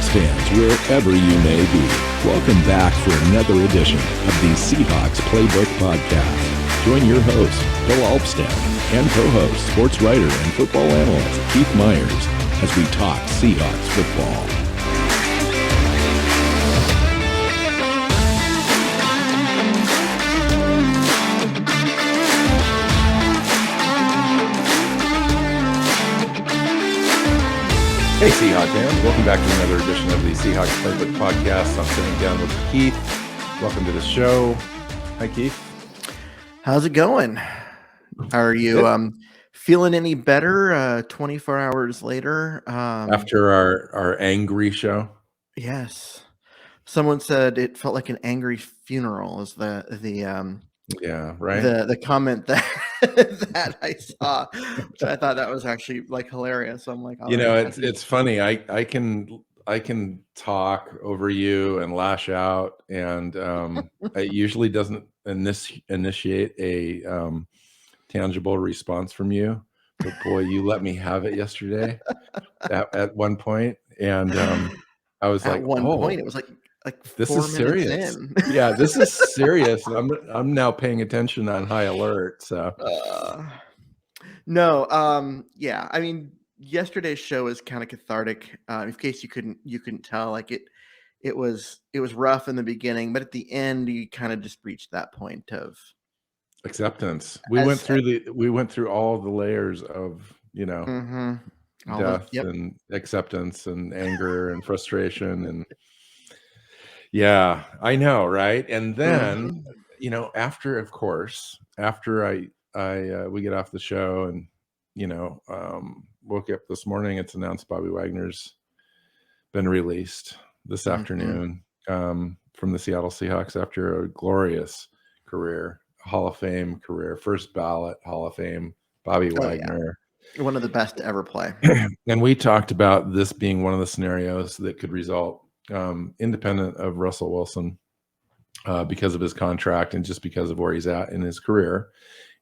Seahawks fans, wherever you may be. Welcome back for another edition of the Seahawks Playbook Podcast. Join your host, Bill Alvstad, and co-host, sports writer and football analyst Keith Myers as we talk Seahawks football. Hey Seahawks fans, welcome back to another edition of the Seahawks Playbook Podcast. I'm sitting down with Keith. Welcome to the show. Hi Keith. How's it going? Are you feeling any better 24 hours later? After our angry show? Yes. Someone said it felt like an angry funeral is the comment that that I saw, which I thought that was actually like hilarious. So I'm like, it's funny. I can talk over you and lash out, and it usually doesn't initiate a tangible response from you. But boy, you let me have it yesterday at one point, and I was at one point it was like this 4 is minutes serious. in. Yeah, this is serious. I'm now paying attention on high alert. So yeah. I mean, yesterday's show is kind of cathartic. In case you couldn't tell, like it was rough in the beginning, but at the end you kind of just reached that point of acceptance. We went through all the layers of death and acceptance and anger and frustration and yeah, I know, right? And then after we get off the show and woke up this morning, it's announced Bobby Wagner's been released this afternoon from the Seattle Seahawks after a glorious career, Hall of Fame career, first ballot Hall of Fame, Bobby Wagner. Yeah. One of the best to ever play. And we talked about this being one of the scenarios that could result independent of Russell Wilson because of his contract and just because of where he's at in his career.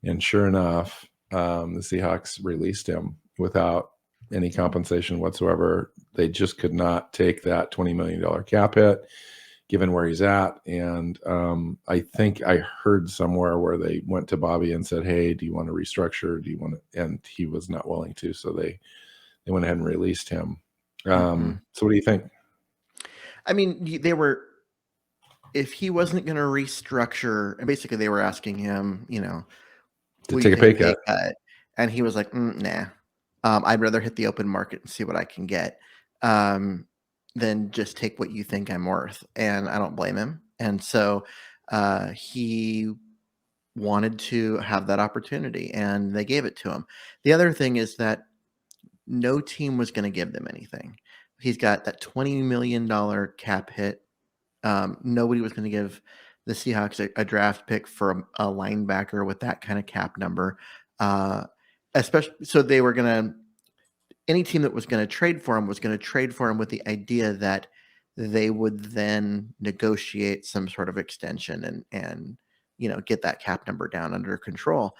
And sure enough, the Seahawks released him without any compensation whatsoever. They just could not take that $20 million cap hit given where he's at. And I think I heard somewhere where they went to Bobby and said, hey, do you want to restructure? Do you want to? And he was not willing to. So they went ahead and released him. So what do you think? I mean, if he wasn't going to restructure, and basically they were asking him, to take a pay cut. And he was like, nah, I'd rather hit the open market and see what I can get than just take what you think I'm worth. And I don't blame him. And so he wanted to have that opportunity and they gave it to him. The other thing is that no team was going to give them anything. He's got that $20 million cap hit. Nobody was going to give the Seahawks a draft pick for a linebacker with that kind of cap number. Especially, so they were going to, any team that was going to trade for him was going to trade for him with the idea that they would then negotiate some sort of extension and get that cap number down under control.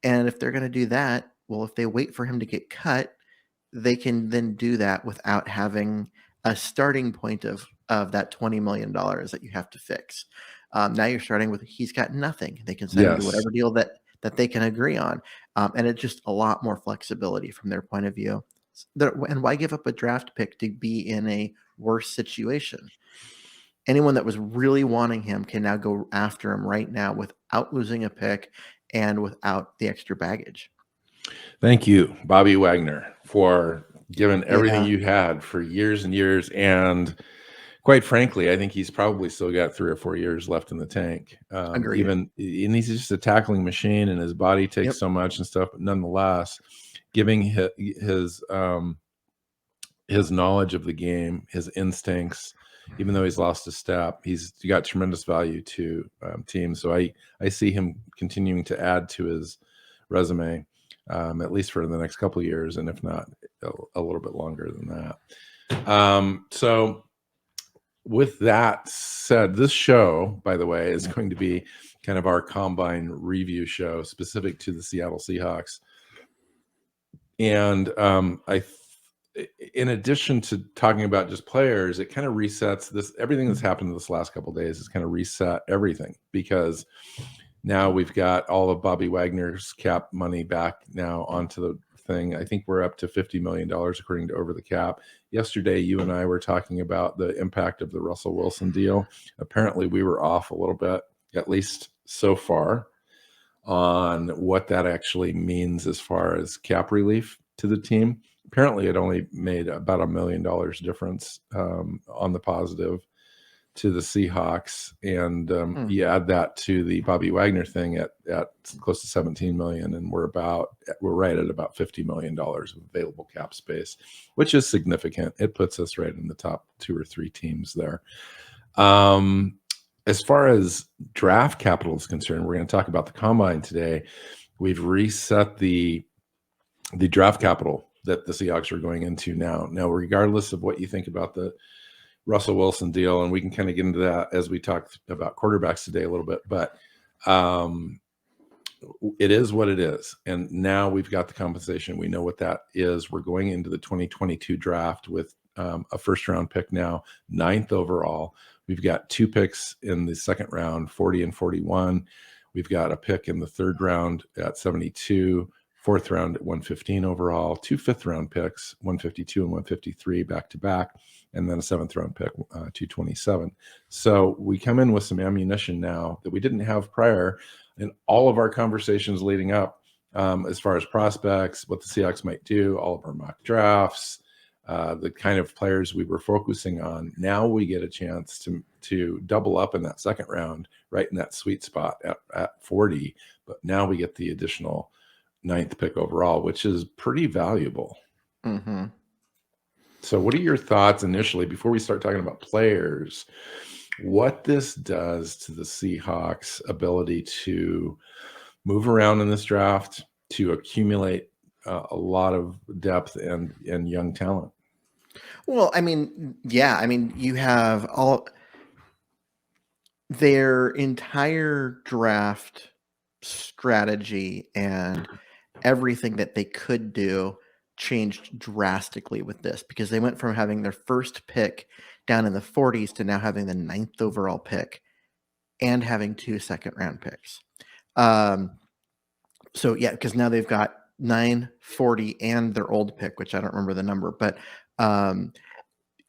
And if they're going to do that, well, if they wait for him to get cut, they can then do that without having a starting point of that $20 million that you have to fix. Now you're starting with, he's got nothing. They can send you whatever deal that they can agree on. And it's just a lot more flexibility from their point of view. And why give up a draft pick to be in a worse situation? Anyone that was really wanting him can now go after him right now without losing a pick and without the extra baggage. Thank you, Bobby Wagner, for giving everything you had for years and years. And quite frankly, I think he's probably still got 3 or 4 years left in the tank. And he's just a tackling machine and his body takes so much and stuff. But nonetheless, giving his knowledge of the game, his instincts, even though he's lost a step, he's got tremendous value to teams. So I see him continuing to add to his resume. At least for the next couple of years, and if not, a little bit longer than that. So with that said, this show, by the way, is going to be kind of our combine review show specific to the Seattle Seahawks. And in addition to talking about just players, it kind of resets this. Everything that's happened in this last couple of days has kind of reset everything, because now we've got all of Bobby Wagner's cap money back now onto the thing. I think we're up to $50 million according to Over the Cap. Yesterday, you and I were talking about the impact of the Russell Wilson deal. Apparently, we were off a little bit, at least so far, on what that actually means as far as cap relief to the team. Apparently, it only made about $1 million difference on the positive to the Seahawks, and you add that to the Bobby Wagner thing at close to 17 million, and we're right at about $50 million of available cap space, which is significant. It puts us right in the top 2 or 3 teams there. As far as draft capital is concerned, we're going to talk about the combine today. We've reset the draft capital that the Seahawks are going into now. Now, regardless of what you think about the Russell Wilson deal, and we can kind of get into that as we talk about quarterbacks today a little bit, but it is what it is. And now we've got the compensation. We know what that is. We're going into the 2022 draft with a first-round pick now, 9th overall. We've got 2 picks in the second round, 40 and 41. We've got a pick in the third round at 72, 4th round at 115 overall, 2 fifth-round picks, 152 and 153 back-to-back, and then a 7th-round pick, 227. So we come in with some ammunition now that we didn't have prior in all of our conversations leading up, as far as prospects, what the Seahawks might do, all of our mock drafts, the kind of players we were focusing on. Now we get a chance to double up in that second round, right in that sweet spot at 40. But now we get the additional 9th pick overall, which is pretty valuable. Mm-hmm. So what are your thoughts initially, before we start talking about players, what this does to the Seahawks' ability to move around in this draft, to accumulate a lot of depth and young talent? Well, I mean, yeah, you have all their entire draft strategy and everything that they could do changed drastically with this, because they went from having their first pick down in the 40s to now having the 9th overall pick and having 2 second-round picks. So yeah, because now they've got 9, 40, and their old pick, which I don't remember the number, but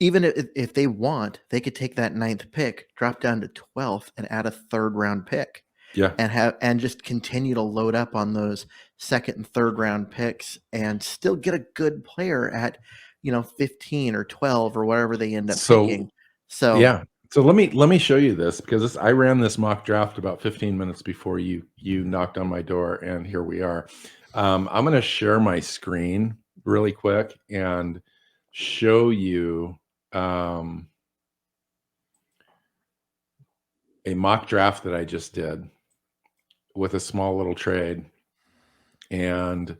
even if they want, they could take that 9th pick, drop down to 12th, and add a 3rd-round pick. Yeah, and just continue to load up on those 2nd and 3rd-round picks, and still get a good player at 15 or 12 or whatever they end up picking. So yeah. So let me show you this, because I ran this mock draft about 15 minutes before you knocked on my door, and here we are. I'm going to share my screen really quick and show you a mock draft that I just did with a small little trade. And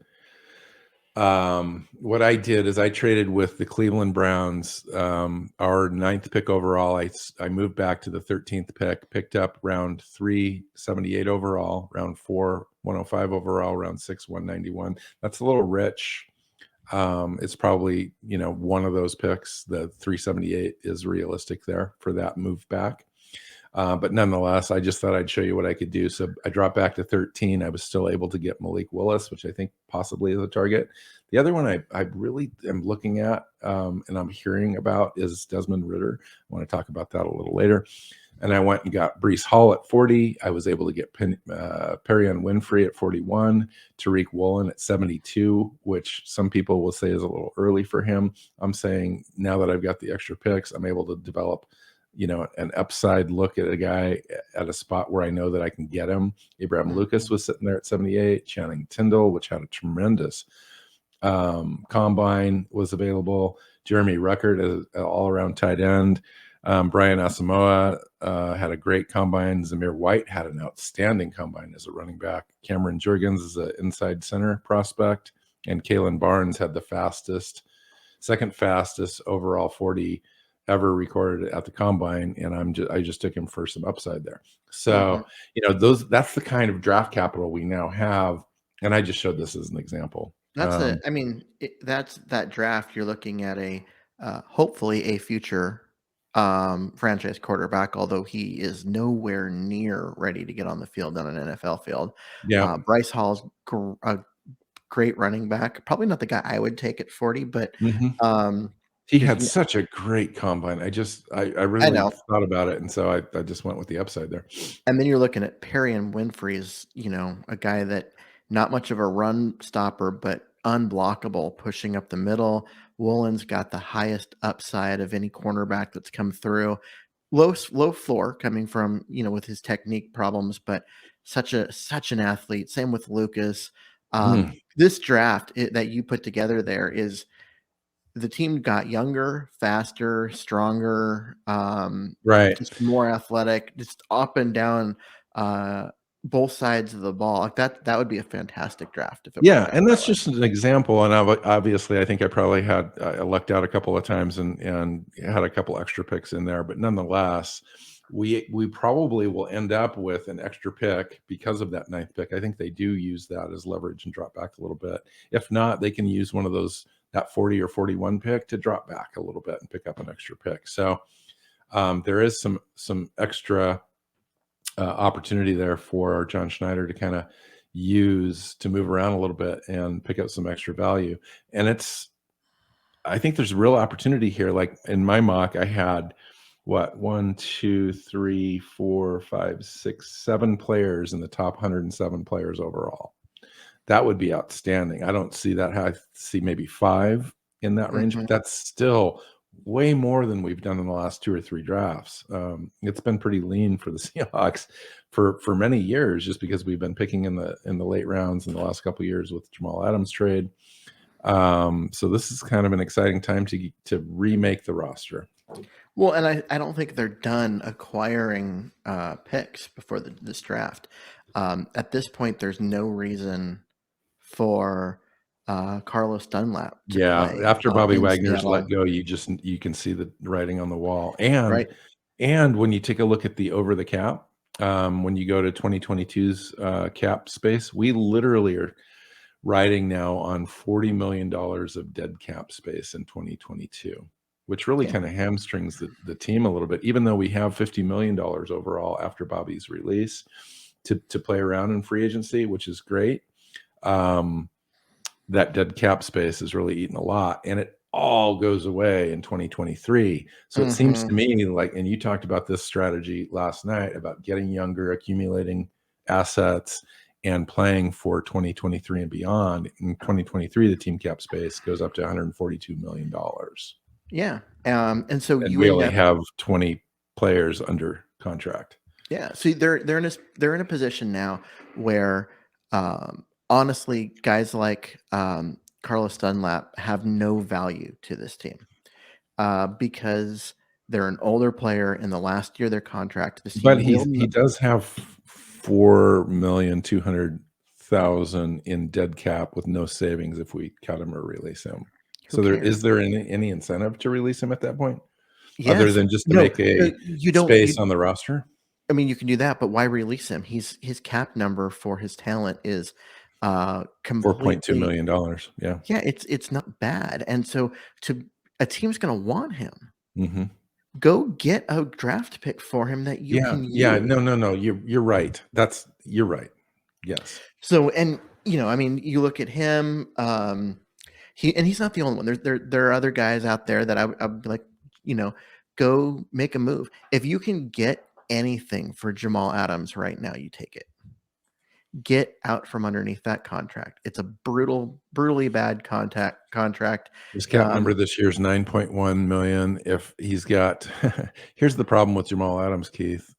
what I did is I traded with the Cleveland Browns, our 9th pick overall. I moved back to the 13th pick, picked up round 3, 78 overall, round 4, 105 overall, round 6, 191. That's a little rich. It's probably, one of those picks. The 378 is realistic there for that move back. But nonetheless, I just thought I'd show you what I could do. So I dropped back to 13. I was still able to get Malik Willis, which I think possibly is a target. The other one I really am looking at and I'm hearing about is Desmond Ridder. I want to talk about that a little later. And I went and got Breece Hall at 40. I was able to get Perrion Winfrey at 41, Tariq Woolen at 72, which some people will say is a little early for him. I'm saying now that I've got the extra picks, I'm able to develop an upside look at a guy at a spot where I know that I can get him. Abraham Lucas was sitting there at 78. Channing Tindall, which had a tremendous combine, was available. Jeremy Ruckert as an all-around tight end. Brian Asamoah had a great combine. Zamir White had an outstanding combine as a running back. Cameron Jurgens is an inside center prospect. And Kalen Barnes had the second fastest overall 40 ever recorded at the combine, and I just took him for some upside there. So that's the kind of draft capital we now have, and I just showed this as an example. I mean, that's that draft. You're looking at hopefully a future franchise quarterback, although he is nowhere near ready to get on the field on an NFL field. Yeah. Bryce Hall's a great running back. Probably not the guy I would take at 40, but Mhm. um, He just had such a great combine. I I really know. thought about it, and so I just went with the upside there. And then you're looking at Perry and Winfrey's, a guy that not much of a run stopper, but unblockable, pushing up the middle. Woolen's got the highest upside of any cornerback that's come through. Low floor coming from, with his technique problems, but such an athlete. Same with Lucas. Mm, This draft that you put together there is the team got younger, faster, stronger, right. just more athletic, just up and down both sides of the ball. Like that would be a fantastic draft if it worked Yeah, out and that that's way. just an example, and obviously, I think I probably had I lucked out a couple of times and had a couple extra picks in there, but nonetheless, we probably will end up with an extra pick because of that ninth pick. I think they do use that as leverage and drop back a little bit. If not, they can use one of those that 40 or 41 pick to drop back a little bit and pick up an extra pick. So there is some extra opportunity there for John Schneider to kind of use to move around a little bit and pick up some extra value. And I think there's real opportunity here. Like in my mock, I had what 1, 2, 3, 4, 5, 6, 7 players in the top 107 players overall. That would be outstanding. I don't see that. I see maybe 5 in that range, Hmm. but that's still way more than we've done in the last 2 or 3 drafts. It's been pretty lean for the Seahawks for many years, just because we've been picking in the late rounds in the last couple of years with Jamal Adams trade. So this is kind of an exciting time to remake the roster. Well, and I don't think they're done acquiring picks before this draft. At this point, there's no reason for Carlos Dunlap to Yeah, play after Bobby in Wagner's let Seattle, go, you can see the writing on the wall. And right? when you take a look at the over the cap, when you go to 2022's cap space, we literally are riding now on $40 million of dead cap space in 2022, which really Yeah. kind of hamstrings the team a little bit, even though we have $50 million overall after Bobby's release to play around in free agency, which is great. That dead cap space is really eating a lot, and it all goes away in 2023. So it seems Hmm. to me like, and you talked about this strategy last night about getting younger, accumulating assets, and playing for 2023 and beyond. In 2023, the team cap space goes up to $142 million. Yeah. And so And you we end only up, have 20 players under contract. yeah. See, they're in a position now where, honestly, guys like Carlos Dunlap have no value to this team because they're an older player in the last year of their contract. This But team will, he does have 4,200,000 in dead cap with no savings if we cut him or release him. who So there cares? is there any incentive to release him at that point, other Yes. than just to No, make no, a you don't. space on the roster? I mean, you can do that, but why release him? His cap number for his talent is $4.2 completely, million. Yeah. yeah, it's not bad. And so to a team's going to want him. Hmm. Go get a draft pick for him that you Yeah. can Yeah. use. No. You're right. You're right. Yes. So, and I mean, you look at him. He's not the only one. There are other guys out there that I'd be like, go make a move. If you can get anything for Jamal Adams right now, you take it. Get out from underneath that contract. It's a brutally bad contract. His cap Um, number this year is 9.1 million. If he's got, here's the problem with Jamal Adams, Keith.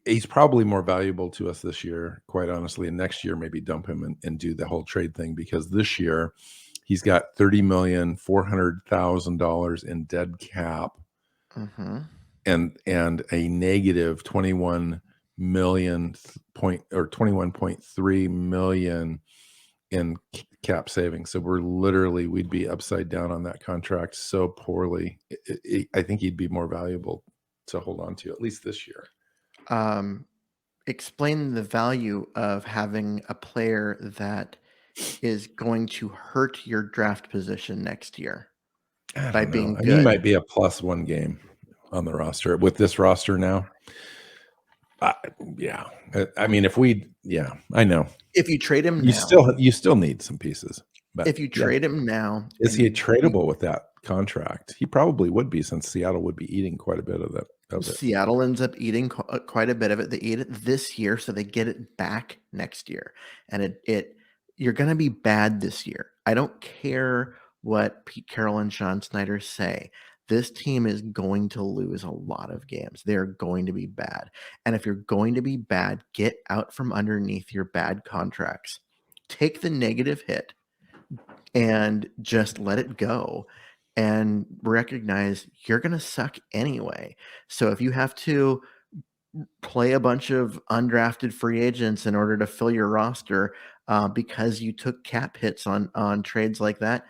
He's probably more valuable to us this year, quite honestly. And next year, maybe dump him and do the whole trade thing, because this year he's got $30,400,000 in dead cap mhm. and a negative 21 million point or 21.3 million in cap savings. So we'd be upside down on that contract so poorly. I think he'd be more valuable to hold on to, at least this year. Explain the value of having a player that is going to hurt your draft position next year I by don't know. being I mean, he good. might be a +1 game on the roster with this roster now. Yeah. I mean, I know. If you trade him You now, still need some pieces. But if you trade him now, is he tradable with that contract? He probably would be, since Seattle would be eating quite a bit of that. Seattle ends up eating quite a bit of it. They eat it this year, so they get it back next year. And you're going to be bad this year. I don't care what Pete Carroll and Sean Snyder say. This team is going to lose a lot of games. They're going to be bad. And if you're going to be bad, get out from underneath your bad contracts. Take the negative hit and just let it go and recognize you're going to suck anyway. So if you have to play a bunch of undrafted free agents in order to fill your roster because you took cap hits on trades like that,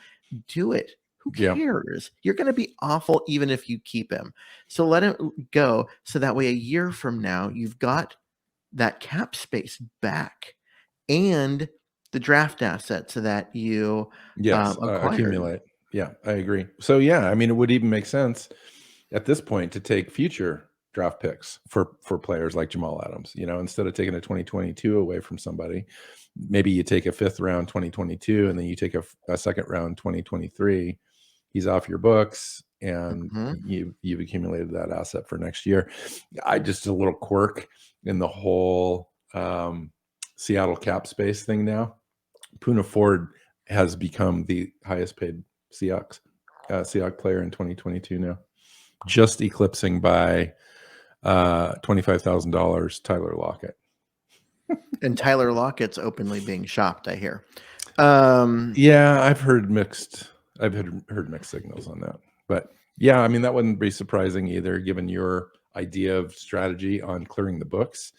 do it. Who cares? You're going to be awful even if you keep him. So let him go. So that way, a year from now, you've got that cap space back and the draft assets that you acquired. Accumulate. Yeah, I agree. So yeah, I mean, it would even make sense at this point to take future draft picks for players like Jamal Adams. Instead of taking a 2022 away from somebody, maybe you take a 5th round 2022 and then you take a 2nd round 2023. He's off your books and you've accumulated that asset for next year. Just a little quirk in the whole Seattle cap space thing now. Poona Ford has become the highest paid Seahawks player in 2022 now, just eclipsing by $25,000 Tyler Lockett. And Tyler Lockett's openly being shopped, I hear. Yeah, I've heard mixed signals on that. But yeah, I mean, that wouldn't be surprising either, given your idea of strategy on clearing the books.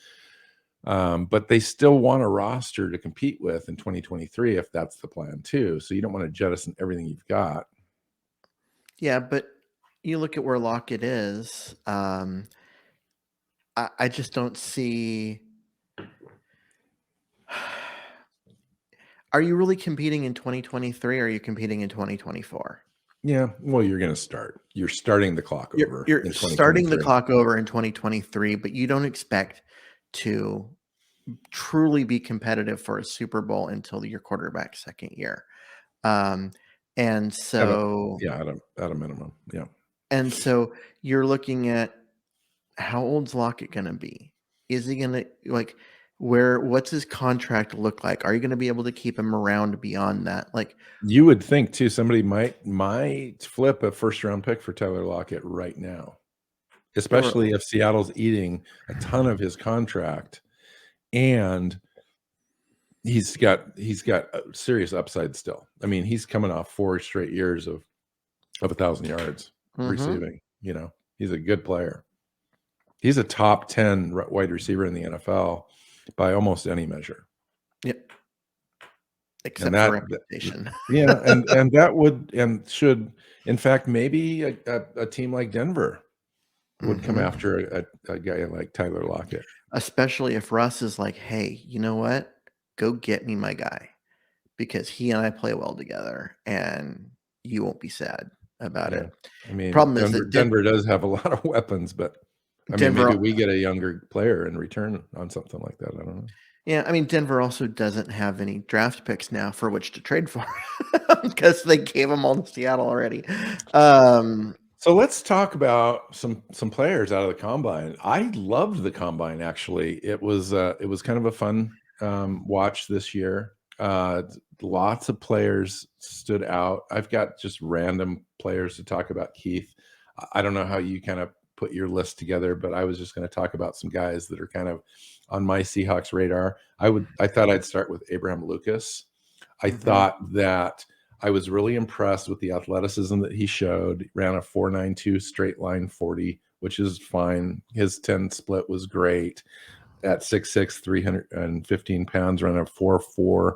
But they still want a roster to compete with in 2023 if that's the plan too. So you don't want to jettison everything you've got. Yeah, but you look at where Lockett is. I just don't see. Are you really competing in 2023 or are you competing in 2024? Yeah, well, you're going to start. You're starting the clock over. You're starting the clock over in 2023, but you don't expect to truly be competitive for a Super Bowl until your quarterback's 2nd year. And so at a minimum. Yeah. And so you're looking at, how old's Lockett going to be? Is he going to what's his contract look like? Are you going to be able to keep him around beyond that? You would think too, somebody might flip a 1st round pick for Tyler Lockett right now, especially if Seattle's eating a ton of his contract and he's got a serious upside still. I mean, he's coming off 4 straight years of 1,000 yards receiving. He's a good player. He's a top 10 wide receiver in the NFL by almost any measure. Yep. Except for reputation. Yeah, and that would and should, in fact, maybe a team like Denver would come after a guy like Tyler Lockett. Especially if Russ is like, hey, you know what? Go get me my guy, because he and I play well together and you won't be sad about it. I mean, problem is that Denver does have a lot of weapons, but I mean, maybe we get a younger player in return on something like that. I don't know. Yeah, I mean, Denver also doesn't have any draft picks now for which to trade for because they gave them all to Seattle already. So let's talk about some players out of the combine. I loved the combine, actually. It was kind of a fun watch this year. Lots of players stood out. I've got just random players to talk about, Keith. I don't know how you kind of put your list together, but I was just going to talk about some guys that are kind of on my Seahawks radar. I thought I'd start with Abraham Lucas. I thought that I was really impressed with the athleticism that he showed. He ran a 4.92 straight line 40, which is fine. His 10 split was great. At 6'6", 315 pounds, ran a 4.4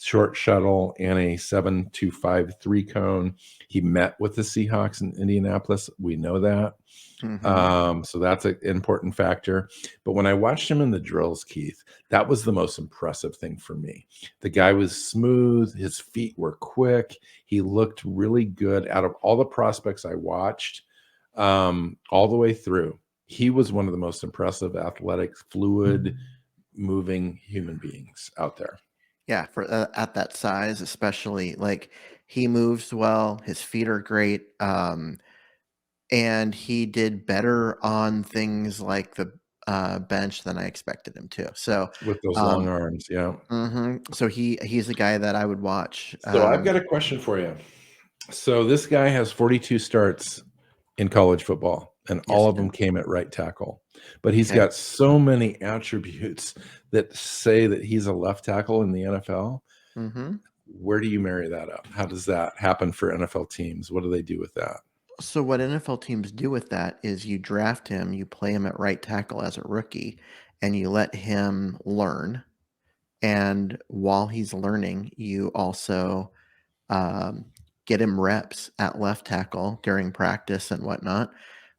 short shuttle, and a 7.25 cone. He met with the Seahawks in Indianapolis. We know that. So that's an important factor. But when I watched him in the drills, Keith, that was the most impressive thing for me. The guy was smooth. His feet were quick. He looked really good. Out of all the prospects I watched all the way through, he was one of the most impressive, athletic, fluid, moving human beings out there. Yeah, for at that size, especially, like, he moves well. His feet are great. And he did better on things like the bench than I expected him to. So With those long arms, yeah. So he's a guy that I would watch. So I've got a question for you. So this guy has 42 starts in college football, and Yes, all he of them did. came at right tackle. But he's Okay. got so many attributes that say that he's a left tackle in the NFL. Where do you marry that up? How does that happen for NFL teams? What do they do with that? So what NFL teams do with that is you draft him, you play him at right tackle as a rookie, and you let him learn. And while he's learning, you also get him reps at left tackle during practice and whatnot.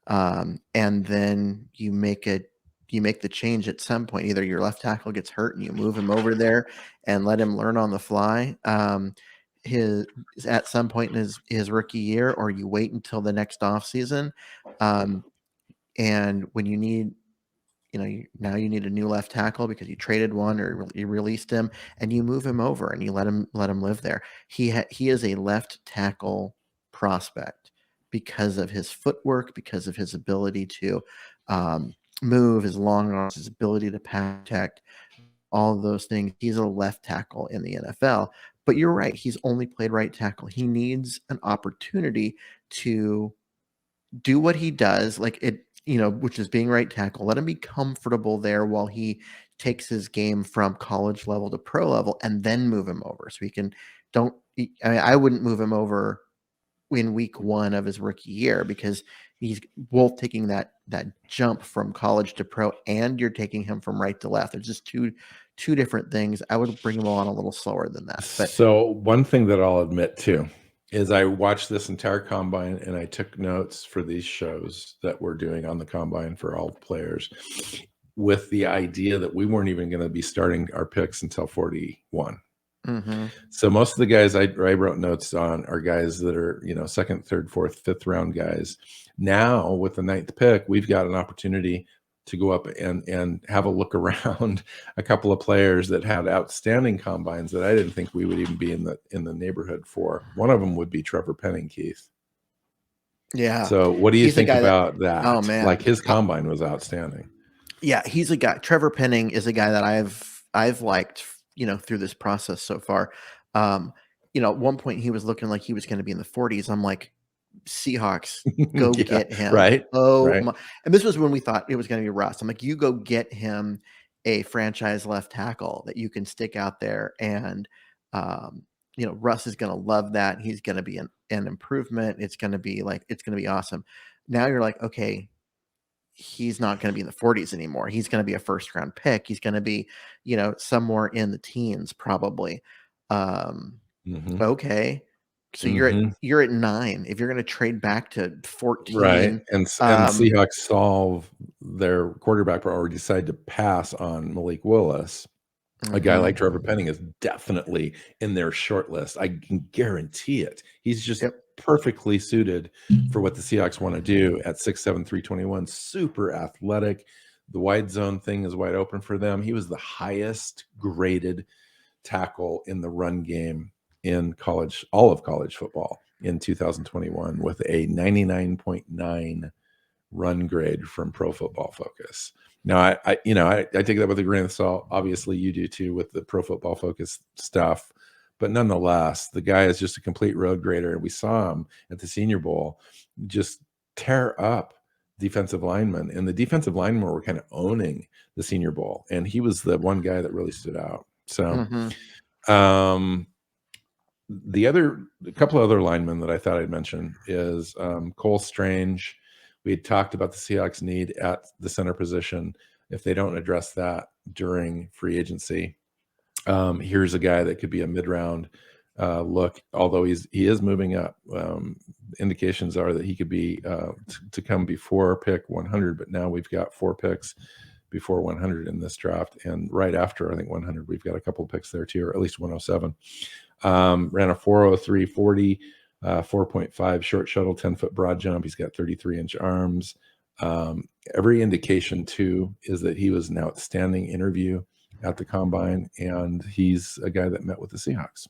And then you make the change at some point. Either your left tackle gets hurt and you move him over there and let him learn on the fly. His at some point in his rookie year, or you wait until the next off season. And when you need, now you need a new left tackle because you traded one or you released him, and you move him over and you let him live there. He is a left tackle prospect because of his footwork, because of his ability to move, his long arms, his ability to protect, all of those things. He's a left tackle in the NFL. But you're right, he's only played right tackle. He needs an opportunity to do what he does, like it, which is being right tackle. Let him be comfortable there while he takes his game from college level to pro level, and then move him over. So he can I wouldn't move him over in week one of his rookie year, because he's both taking that jump from college to pro, and you're taking him from right to left. There's just two different things. I would bring him on a little slower than that. But So one thing that I'll admit too is I watched this entire combine and I took notes for these shows that we're doing on the combine for all players, with the idea that we weren't even going to be starting our picks until 41. So most of the guys I wrote notes on are guys that are, second, third, fourth, fifth round guys. Now with the 9th pick, we've got an opportunity to go up and have a look around a couple of players that had outstanding combines that I didn't think we would even be in the neighborhood for. One of them would be Trevor Penning, Keith. Yeah. So what do you think about that? Oh, man. Like, his combine was outstanding. Yeah, he's a guy. Trevor Penning is a guy that I've liked, through this process so far. At one point he was looking like he was going to be in the 40s. I'm like, Seahawks, go Yeah, get him. right. And this was when we thought it was going to be Russ. I'm like, you go get him a franchise left tackle that you can stick out there, and Russ is going to love that. He's going to be an improvement. It's going to be awesome. Now you're like, okay, he's not going to be in the 40s anymore. He's going to be a first round pick. He's going to be, somewhere in the teens probably. Okay. So you're at 9. If you're going to trade back to 14, right? And Seahawks solve their quarterback or decide to pass on Malik Willis. A guy like Trevor Penning is definitely in their short list. I can guarantee it. He's just perfectly suited for what the Seahawks want to do at 6'7", 321. Super athletic. The wide zone thing is wide open for them. He was the highest graded tackle in the run game in college, all of college football in 2021, with a 99.9 run grade from Pro Football Focus. Now, I take that with a grain of salt. Obviously, you do too with the Pro Football Focus stuff. But nonetheless, the guy is just a complete road grader. We saw him at the Senior Bowl just tear up defensive linemen. And the defensive linemen were kind of owning the Senior Bowl. And he was the one guy that really stood out. So a couple of other linemen that I thought I'd mention is Cole Strange. We had talked about the Seahawks need at the center position if they don't address that during free agency. Here's a guy that could be a mid-round look, although he is moving up. Indications are that he could be to come before pick 100, but now we've got 4 picks before 100 in this draft, and right after I think 100, we've got a couple of picks there too, or at least 107. Ran a 4.03 4.5 short shuttle, 10-foot broad jump. He's got 33-inch arms. Every indication too is that he was an outstanding interview at the combine, and he's a guy that met with the Seahawks.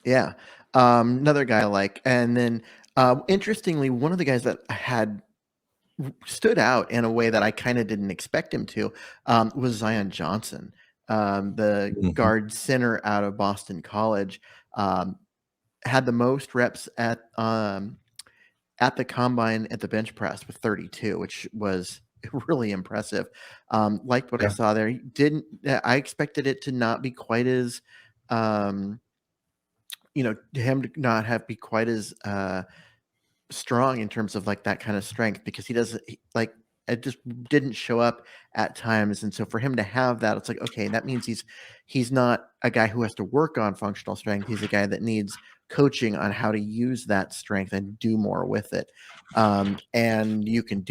Yeah. Another guy I like. And then interestingly, one of the guys that had stood out in a way that I kind of didn't expect him to was Zion Johnson, the guard center out of Boston College. Had the most reps at the combine at the bench press with 32, which was really impressive. Liked what I saw there. I expected it to not be quite as, him to not be quite as strong in terms of like that kind of strength, because it just didn't show up at times. And so for him to have that, it's like, okay, that means he's not a guy who has to work on functional strength. He's a guy that needs coaching on how to use that strength and do more with it. And you can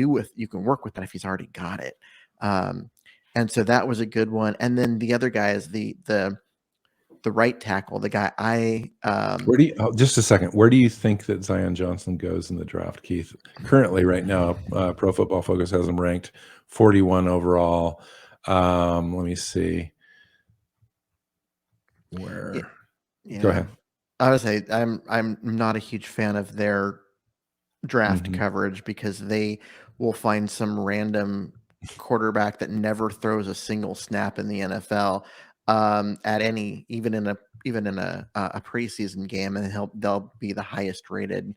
work with that if he's already got it. And so that was a good one. And then the other guy is the right tackle, the guy just a second. Where do you think that Zion Johnson goes in the draft, Keith? Currently, right now, Pro Football Focus has him ranked 41 overall. Let me see. Where? Yeah. Go ahead. I would say I'm not a huge fan of their draft coverage, because they will find some random quarterback that never throws a single snap in the NFL even in a preseason game, and they'll be the highest rated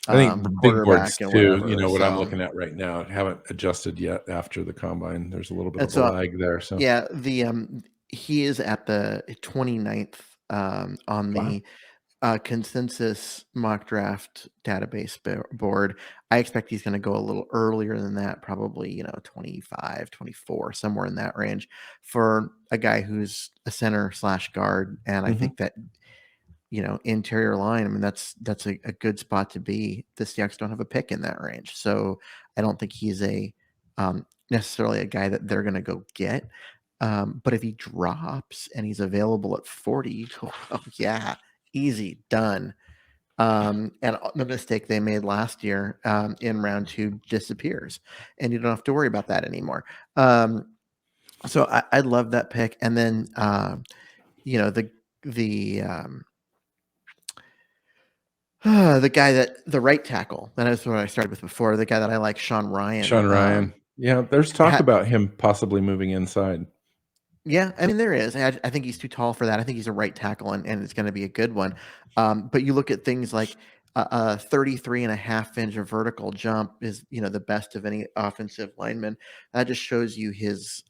I think big boards too, what I'm So looking at right now, haven't adjusted yet after the combine. There's a little bit of so, a lag there. So yeah, he is at the 29th on the consensus mock draft database board. I expect he's going to go a little earlier than that, probably 25, 24, somewhere in that range, for a guy who's a center / guard. And I think that interior line, I mean, that's a good spot to be. The Seahawks don't have a pick in that range, so I don't think he's necessarily a guy that they're going to go get. But if he drops and he's available at 40, oh yeah, easy, done. And the mistake they made last year in round 2 disappears, and you don't have to worry about that anymore. So I love that pick. And then the guy the right tackle, that is what I started with before, the guy that I like, Sean Ryan. Yeah, there's talk about him possibly moving inside. Yeah, I mean, there is. I think he's too tall for that. I think he's a right tackle, and it's going to be a good one. But you look at things like a 33.5-inch vertical jump is, the best of any offensive lineman. That just shows you his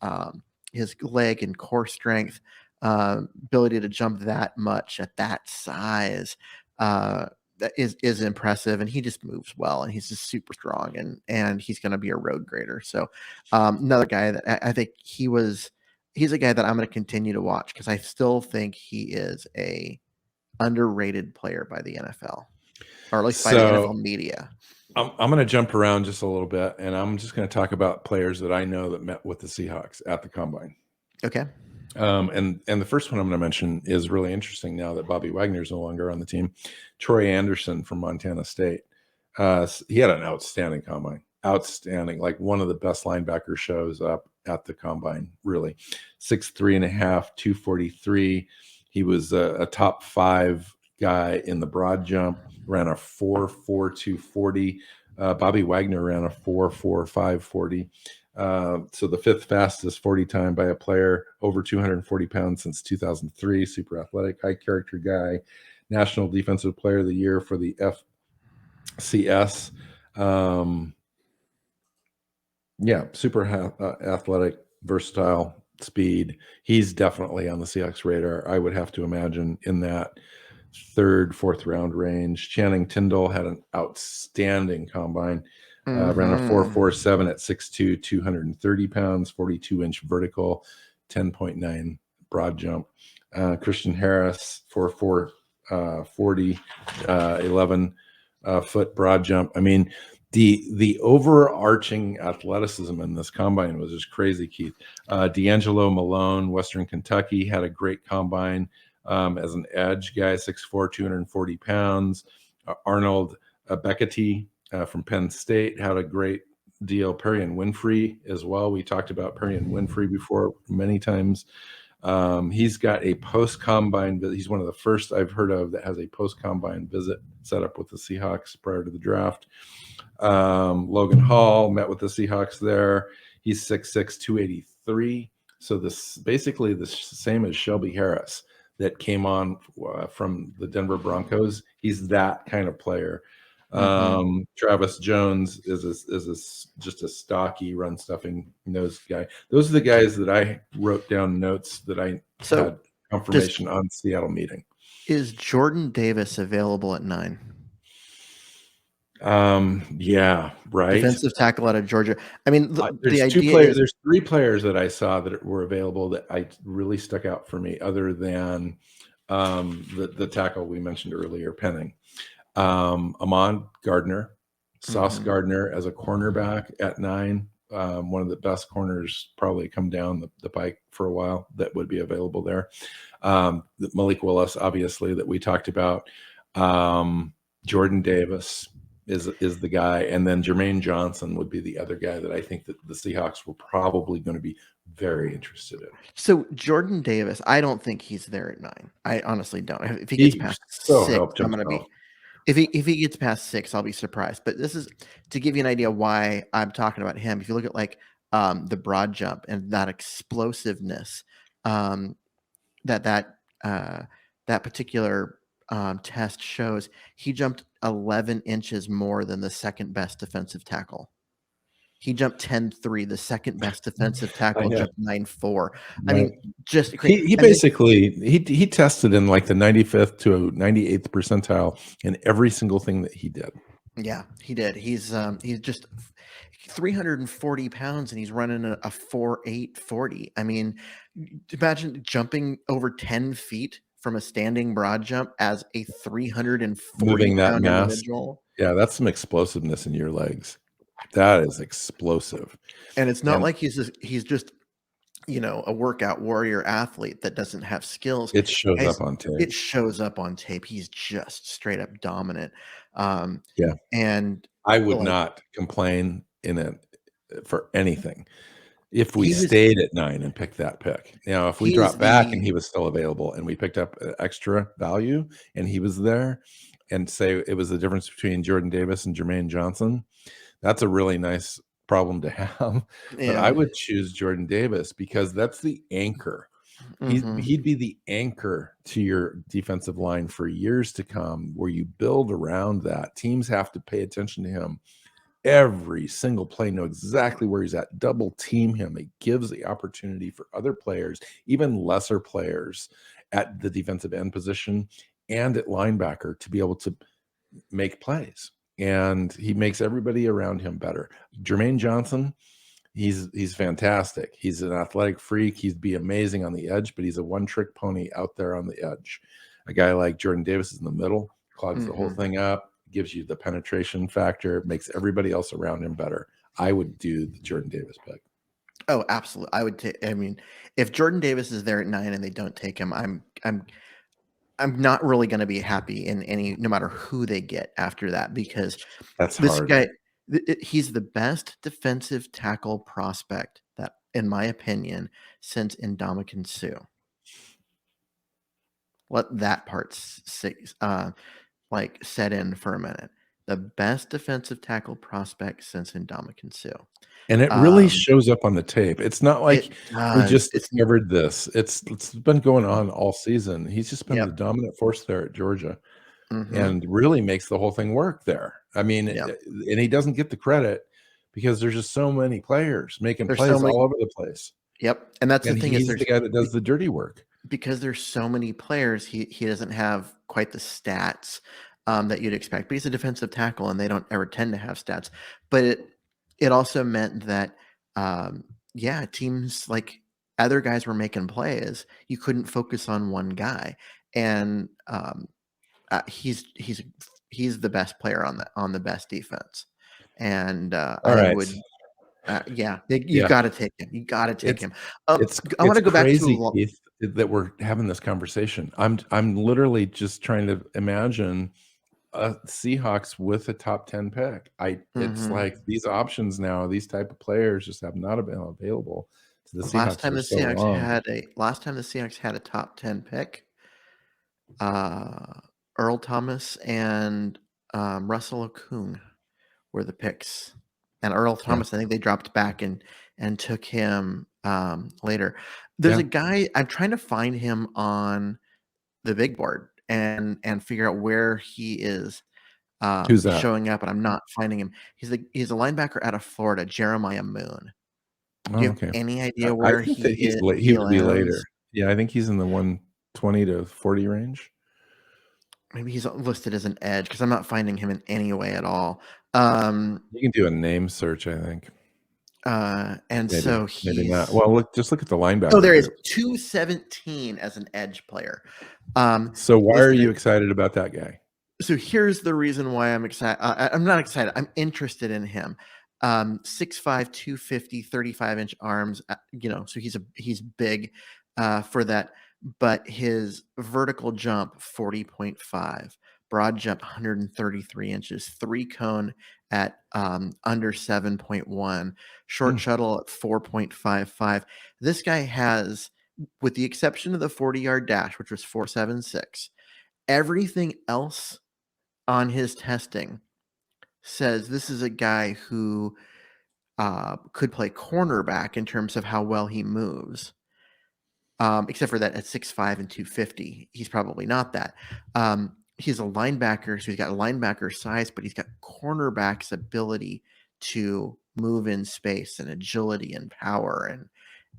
leg and core strength, ability to jump that much at that size. That is impressive, and he just moves well, and he's just super strong, and he's going to be a road grader. So another guy that I think he's a guy that I'm going to continue to watch, because I still think he is a underrated player by the NFL, or at least by the NFL media. I'm going to jump around just a little bit, and I'm just going to talk about players that I know that met with the Seahawks at the combine. Okay. And the first one I'm going to mention is really interesting now that Bobby Wagner is no longer on the team. Troy Anderson from Montana State. He had an outstanding combine. Outstanding, like one of the best linebacker shows up at the combine, really. 6'3.5", 243. He was a top 5 guy in the broad jump, ran a 4.4 240. Bobby Wagner ran a 4.4 540. So the 5th fastest 40 time by a player over 240 pounds since 2003. Super athletic, high character guy. National Defensive Player of the Year for the FCS. Super athletic, versatile, speed. He's definitely on the Seahawks radar, I would have to imagine, in that 3rd, 4th round range. Channing Tindall had an outstanding combine. Ran a 4.47 at 6'2", 230 pounds, 42-inch vertical, 10.9 broad jump. Christian Harris, 4'4", 40, 11 foot broad jump. I mean, the overarching athleticism in this combine was just crazy, Keith. D'Angelo Malone, Western Kentucky, had a great combine as an edge guy, 6'4", 240 pounds. Arnold Beckety from Penn State had a great deal. Perry and Winfrey as well. We talked about Perry and Winfrey before many times. He's got a post-combine visit. He's one of the first I've heard of that has a post-combine visit set up with the Seahawks prior to the draft. Logan Hall met with the Seahawks there. He's 6'6", 283. So this basically the same as Shelby Harris that came on from the Denver Broncos. He's that kind of player. Travis Jones is just a stocky run stuffing nose guy. Those are the guys that I wrote down notes that I had confirmation on Seattle meeting. Is Jordan Davis available at 9? Yeah, right. Defensive tackle out of Georgia. I mean, there's two players. There's 3 players that I saw that were available that I really stuck out for me, other than the tackle we mentioned earlier, Penning. Amon Gardner, Sauce Gardner as a cornerback at 9. One of the best corners probably come down the pike for a while that would be available there. Malik Willis, obviously, that we talked about. Jordan Davis is the guy, and then Jermaine Johnson would be the other guy that I think that the Seahawks were probably going to be very interested in. So Jordan Davis, I don't think he's there at 9. I honestly don't. If he gets past 6, I'm going to be. If he gets past 6, I'll be surprised. But this is to give you an idea why I'm talking about him. If you look at like the broad jump and that explosiveness, that particular test shows, he jumped 11 inches more than the second best defensive tackle. He jumped 10.3. The second best defensive tackle jumped 9.4. I mean, just crazy. He basically he tested in like the 95th to 98th percentile in every single thing that he did. Yeah, he did. He's just 340 pounds and he's running a 4.8 40. I mean, imagine jumping over 10 feet from a standing broad jump as a 340 pound individual. Yeah, that's some explosiveness in your legs. That is explosive. And it's not like he's just a workout warrior athlete that doesn't have skills. It shows up on tape. It shows up on tape. He's just straight up dominant. Yeah. And I would not complain in it for anything if we stayed at 9 and picked that pick. Now, if we dropped back and he was still available and we picked up extra value and he was there, and say it was the difference between Jordan Davis and Jermaine Johnson, that's a really nice problem to have. Yeah. But I would choose Jordan Davis because that's the anchor. He'd be the anchor to your defensive line for years to come, where you build around that. Teams have to pay attention to him every single play, know exactly where he's at, double team him. It gives the opportunity for other players, even lesser players at the defensive end position and at linebacker, to be able to make plays. And he makes everybody around him better. Jermaine Johnson, he's fantastic. He's an athletic freak. He'd be amazing on the edge, but he's a one-trick pony out there on the edge. A guy like Jordan Davis is in the middle, clogs the whole thing up, gives you the penetration factor, makes everybody else around him better. I would do the Jordan Davis pick. Oh, absolutely. I would take. I mean, if Jordan Davis is there at 9 and they don't take him, I'm not really going to be happy in no matter who they get after that, because this guy, he's the best defensive tackle prospect that, in my opinion, since Ndamukong Suh. Let that part set in for a minute. The best defensive tackle prospect since Ndamukong Suh. And it really shows up on the tape. It's not like we just discovered this. It's been going on all season. He's just been the dominant force there at Georgia, and really makes the whole thing work there. I mean, and he doesn't get the credit because there's just so many players making plays all over the place. Yep, and that's the thing. He's the guy that does the dirty work. Because there's so many players, he doesn't have quite the stats that you'd expect. But he's a defensive tackle, and they don't ever tend to have stats. But it also meant that, teams like other guys were making plays, you couldn't focus on one guy. And he's the best player on the best defense. And All I right. would, you got to take him. You got to take him. I want to go back crazy, to Keith, that we're having this conversation. I'm literally just trying to imagine Seahawks with a top 10 pick. It's like these options now, these type of players just have not been available to the Seahawks for so long. Last time the Seahawks had a top 10 pick, Earl Thomas and Russell Okung were the picks. And Earl Thomas, I think they dropped back and took him later. There's a guy, I'm trying to find him on the big board and figure out where he is Who's that? showing up, and I'm not finding him. He's a linebacker out of Florida, Jeremiah Moon. Do you have any idea where he is? He would be later. Yeah, I think he's in the 120 to 40 range. Maybe he's listed as an edge because I'm not finding him in any way at all. You can do a name search, I think. And maybe, so he's maybe not. Well, just look at the linebacker. Oh, there is 217 as an edge player. So why are you excited about that guy? So here's the reason why I'm excited. I'm not excited. I'm interested in him. 6'5", 250, 35-inch arms. So he's big for that. But his vertical jump 40.5, broad jump 133 inches, 3-cone at under 7.1, short shuttle at 4.55. This guy has, with the exception of the 40-yard dash, which was 4.76, everything else on his testing says this is a guy who could play cornerback in terms of how well he moves. Except for that at 6'5" and 250, he's probably not that. He's a linebacker, so he's got linebacker size, but he's got cornerback's ability to move in space and agility and power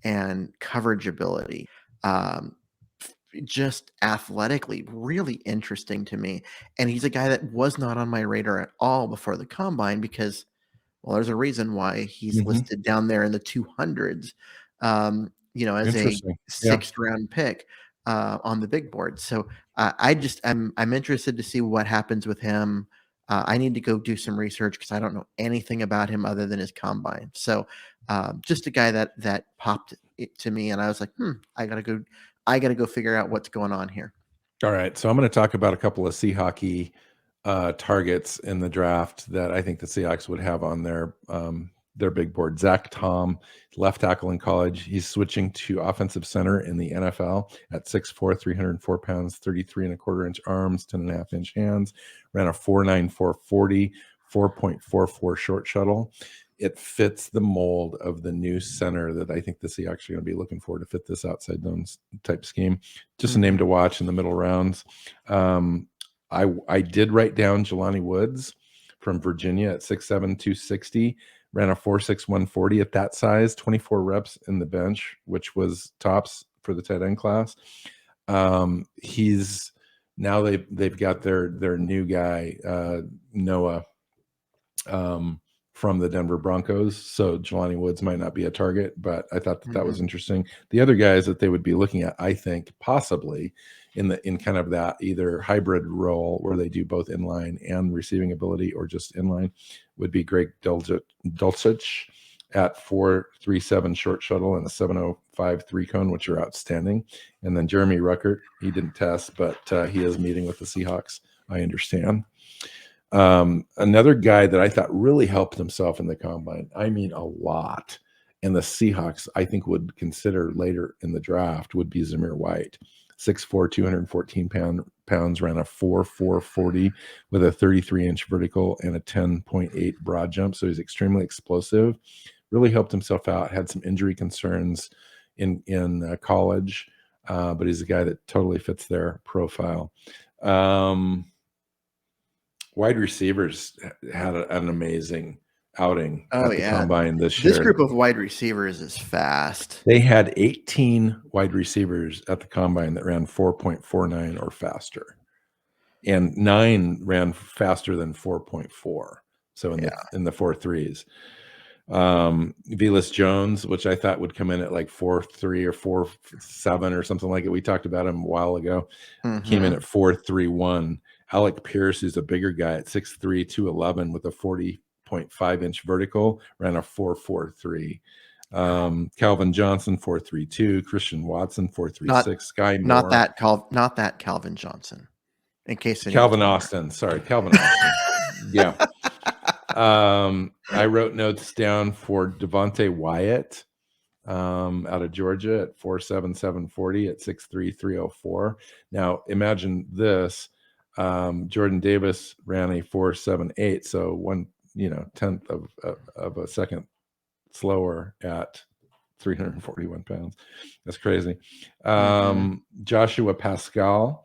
and coverage ability. Just athletically really interesting to me. And he's a guy that was not on my radar at all before the combine because, well, there's a reason why he's listed down there in the 200s. As a sixth round pick on the big board. So I'm interested to see what happens with him. I need to go do some research because I don't know anything about him other than his combine. So just a guy that popped it to me, and I was like, I gotta go figure out what's going on here. All right, so I'm going to talk about a couple of Seahawks targets in the draft that I think the Seahawks would have on their big board. Zach Tom, left tackle in college. He's switching to offensive center in the NFL at 6'4", 304 pounds, 33 and a quarter inch arms, 10.5 inch hands, ran a 4.94 40, 4.44 short shuttle. It fits the mold of the new center that I think the Seahawks are going to be looking for to fit this outside zone type scheme. Just a name to watch in the middle rounds. I did write down Jelani Woods from Virginia at 6'7", 260. Ran a 4.6 140 at that size, 24 reps in the bench, which was tops for the tight end class. He's now they've got their new guy, Noah, from the Denver Broncos. So Jelani Woods might not be a target, but I thought that was interesting. The other guys that they would be looking at, I think, possibly in kind of that either hybrid role where they do both inline and receiving ability or just inline, would be Greg Dulcich at 4.37 short shuttle and a 7.05 3-cone, which are outstanding. And then Jeremy Ruckert, he didn't test, but he is meeting with the Seahawks, I understand. Another guy that I thought really helped himself in the combine, I mean a lot, and the Seahawks I think would consider later in the draft would be Zamir White. 6'4", 214 pounds, ran a 4.4 40 with a 33-inch vertical and a 10.8 broad jump. So he's extremely explosive. Really helped himself out. Had some injury concerns in college, but he's a guy that totally fits their profile. Wide receivers had an amazing outing at the combine this year. This group of wide receivers is fast. They had 18 wide receivers at the combine that ran 4.49 or faster, and 9 ran faster than 4.4. So in the 4.3s. Velas Jones, which I thought would come in at like 4.3 or 4.7 or something like it. We talked about him a while ago. Came in at 4.31. Alec Pierce, who's a bigger guy at 6'3", 211 with a 40.5 inch vertical, ran a 4.43. Calvin Johnson 4.32. Christian Watson 4.36. Sky Moore. Not that Calvin Johnson. In case Calvin Austin. Sorry, Calvin Austin. Yeah. I wrote notes down for Devontae Wyatt out of Georgia at 4.7740 at 6'3", 304. Now imagine this. Jordan Davis ran a 4.78, so 1/10 of a second slower at 341 pounds. That's crazy. Joshua Pascal,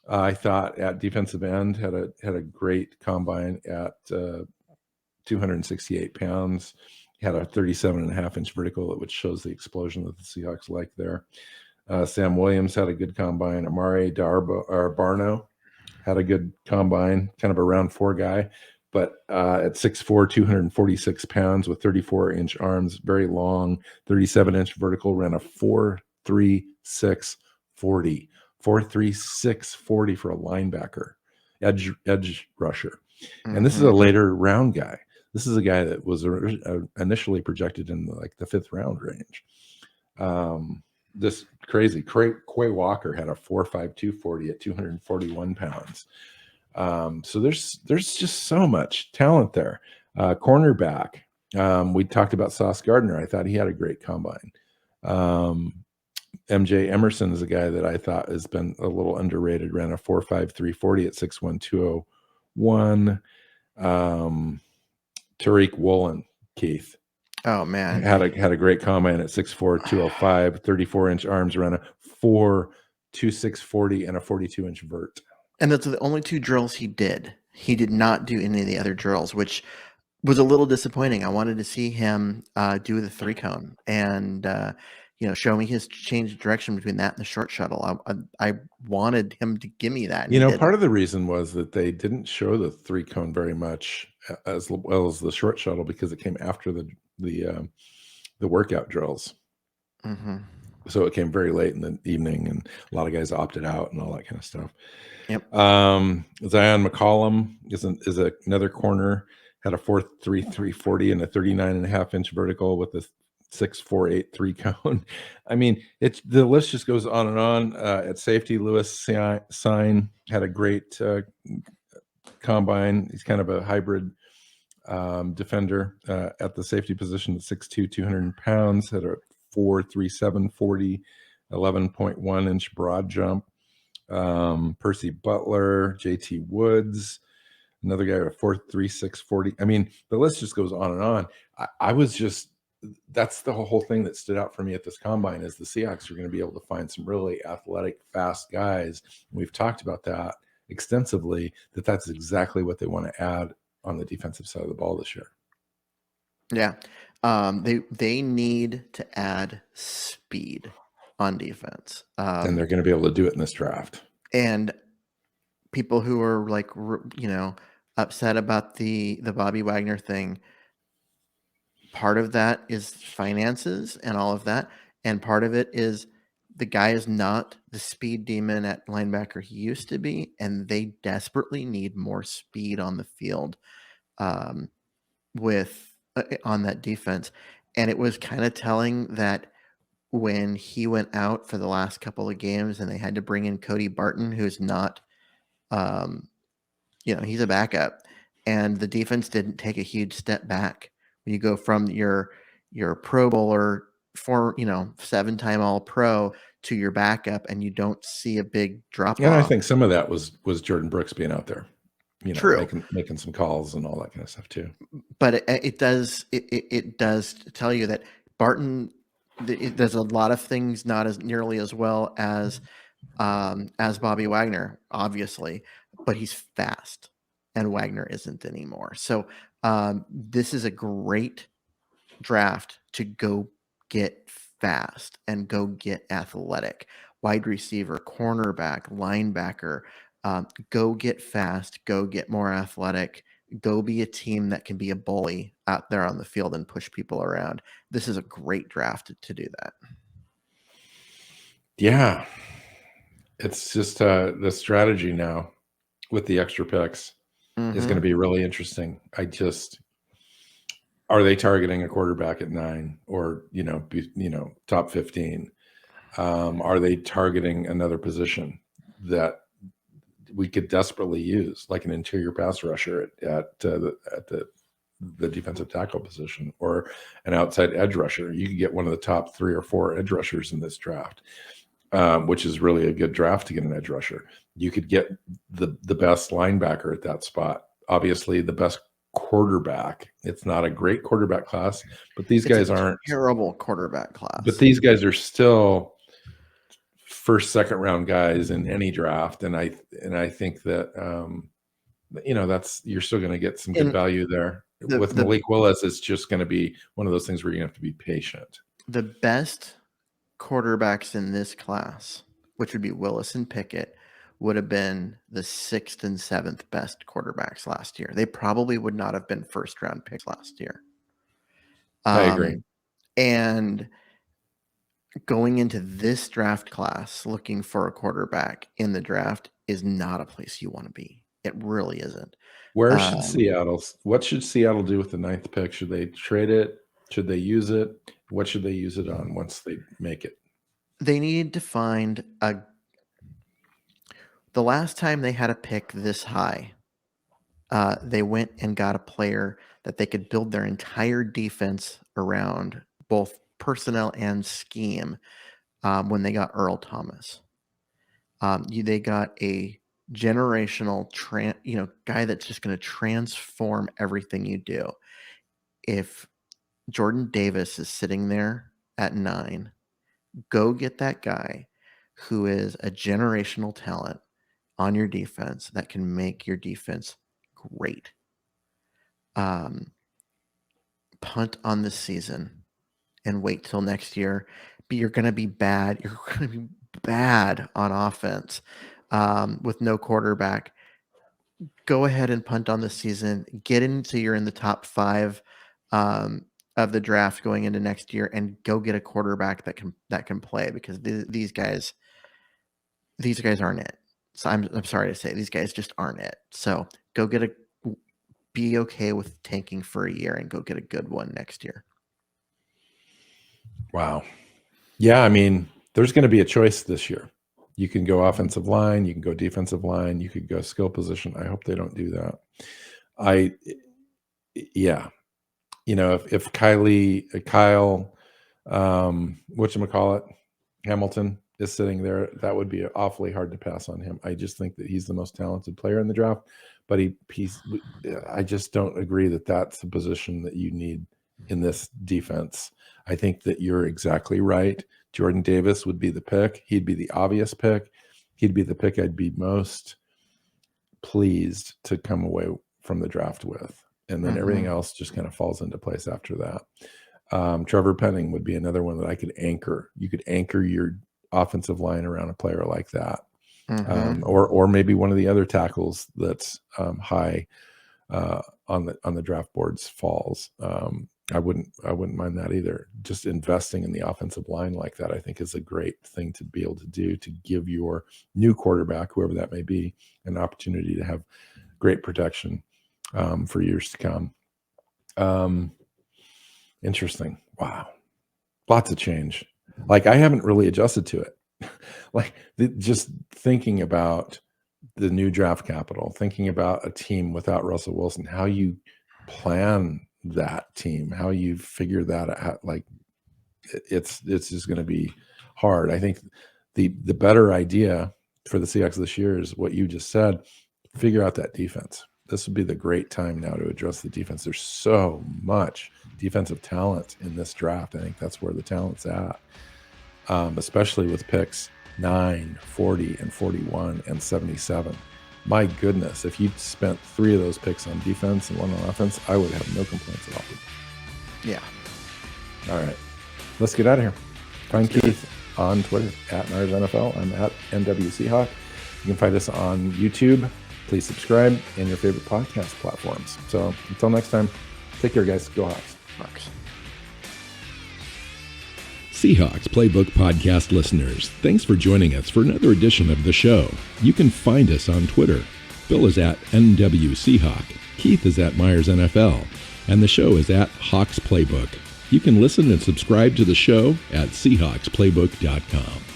I thought at defensive end had a great combine at 268 pounds. He had a 37.5 inch vertical, which shows the explosion that the Seahawks like there. Sam Williams had a good combine. Amare Barno had a good combine, kind of a round 4 guy, but at 6'4", 246 pounds with 34-inch arms, very long, 37-inch vertical, ran a 4.3640. 4.3640 for a linebacker, edge rusher. And this is a later round guy. This is a guy that was initially projected in the 5th round range. This crazy Quay Walker had a 4.5240 at 241 pounds. So there's just so much talent there. Cornerback. We talked about Sauce Gardner. I thought he had a great combine. MJ Emerson is a guy that I thought has been a little underrated. Ran a 4.5340 at 6'1", 201. Tariq Woolen, Keith. Oh man, had a great combine at 6'4", 205, 34-inch arms, ran a 4.2640 and a 42-inch vert. And that's the only 2 drills he did. He did not do any of the other drills, which was a little disappointing. I wanted to see him do the 3-cone and show me his change of direction between that and the short shuttle. I wanted him to give me that. Part of the reason was that they didn't show the 3-cone very much as well as the short shuttle because it came after the workout drills. So it came very late in the evening, and a lot of guys opted out and all that kind of stuff. Yep. Zion McCollum is another corner, had a 4.3340 and a 39.5-inch vertical with a 6.483 cone. I mean, the list just goes on and on. At safety, Lewis Sign had a great combine. He's kind of a hybrid defender at the safety position at 6'2", 200 pounds, had a 4.3740, 11.1-inch broad jump. Percy Butler, JT Woods, another guy with 4.3640. I mean, the list just goes on and on. That's the whole thing that stood out for me at this combine is the Seahawks are going to be able to find some really athletic, fast guys. We've talked about that extensively, that's exactly what they want to add on the defensive side of the ball this year. Yeah. They need to add speed on defense. And they're going to be able to do it in this draft. And people who are upset about the Bobby Wagner thing, part of that is finances and all of that. And part of it is the guy is not the speed demon at linebacker he used to be. And they desperately need more speed on the field on that defense. And it was kind of telling that when he went out for the last couple of games and they had to bring in Cody Barton, who's not, he's a backup, and the defense didn't take a huge step back. When you go from your Pro Bowler, 7-time All-Pro to your backup, and you don't see a big drop off. Yeah, I think some of that was Jordan Brooks being out there, True, making some calls and all that kind of stuff too. But it does tell you that Barton, there's a lot of things not as nearly as well as Bobby Wagner, obviously, but he's fast, and Wagner isn't anymore. So this is a great draft to go get fast and go get athletic. Wide receiver, cornerback, linebacker, go get fast, go get more athletic, go be a team that can be a bully out there on the field and push people around. This is a great draft to do that. Yeah. It's just the strategy now with the extra picks is going to be really interesting. Are they targeting a quarterback at 9 or, top 15? Are they targeting another position that we could desperately use, like an interior pass rusher at the defensive tackle position, or an outside edge rusher? You could get one of the top 3 or 4 edge rushers in this draft, which is really a good draft to get an edge rusher. You could get the best linebacker at that spot. Obviously, the best quarterback. It's not a great quarterback class, but these guys aren't terrible quarterback class. But these guys are still first, second round guys in any draft, and I think that that's you're still going to get some good value there. With Malik Willis, it's just going to be one of those things where you're going to have to be patient. The best quarterbacks in this class, which would be Willis and Pickett, would have been the 6th and 7th best quarterbacks last year. They probably would not have been first round picks last year. I agree. And going into this draft class, looking for a quarterback in the draft is not a place you want to be. It really isn't. What should Seattle do with the 9th pick? Should they trade it? Should they use it? What should they use it on once they make it? They need to find the last time they had a pick this high, they went and got a player that they could build their entire defense around, both personnel and scheme, when they got Earl Thomas. They got a generational guy that's just going to transform everything you do. If Jordan Davis is sitting there at 9, go get that guy who is a generational talent on your defense that can make your defense great. Punt on this season and wait till next year. You're going to be bad. You're going to be bad on offense with no quarterback. Go ahead and punt on the season. Get into you're in the top 5 of the draft going into next year, and go get a quarterback that can play, because these guys aren't it. So I'm sorry to say, these guys just aren't it. So go be okay with tanking for a year and go get a good one next year. Wow. Yeah, I mean, there's going to be a choice this year. You can go offensive line, you can go defensive line, you could go skill position. I hope they don't do that. If Kyle, whatchamacallit, Hamilton is sitting there, that would be awfully hard to pass on him. I just think that he's the most talented player in the draft, but I just don't agree that that's the position that you need in this defense. I think that you're exactly right. Jordan Davis would be the pick. He'd be the obvious pick. He'd be the pick I'd be most pleased to come away from the draft with. And then everything else just kind of falls into place after that. Trevor Penning would be another one that I could anchor. You could anchor your offensive line around a player like that. Or maybe one of the other tackles that's high on the draft boards falls. I wouldn't mind that either. Just investing in the offensive line like that, I think, is a great thing to be able to do, to give your new quarterback, whoever that may be, an opportunity to have great protection for years to come. Interesting. Wow. Lots of change. Like, I haven't really adjusted to it. Just thinking about the new draft capital, thinking about a team without Russell Wilson, how you plan that team, how you figure that out, it's just going to be hard. I think the better idea for the Seahawks this year is what you just said: figure out that defense. This would be the great time now to address the defense. There's so much defensive talent in this draft. I think that's where the talent's at, especially with picks 9, 40, and 41, and 77. My goodness, if you'd spent 3 of those picks on defense and 1 on offense, I would have no complaints at all. Yeah. All right. Let's get out of here. Find Keith on Twitter at NarsNFL. I'm at NWChawk. You can find us on YouTube Please subscribe in your favorite podcast platforms. So until next time, take care, guys. Go Hawks. Bucks. Seahawks Playbook Podcast listeners, thanks for joining us for another edition of the show. You can find us on Twitter. Bill is at NWSeahawk, Keith is at Myers NFL, and the show is at Hawks Playbook. You can listen and subscribe to the show at SeahawksPlaybook.com.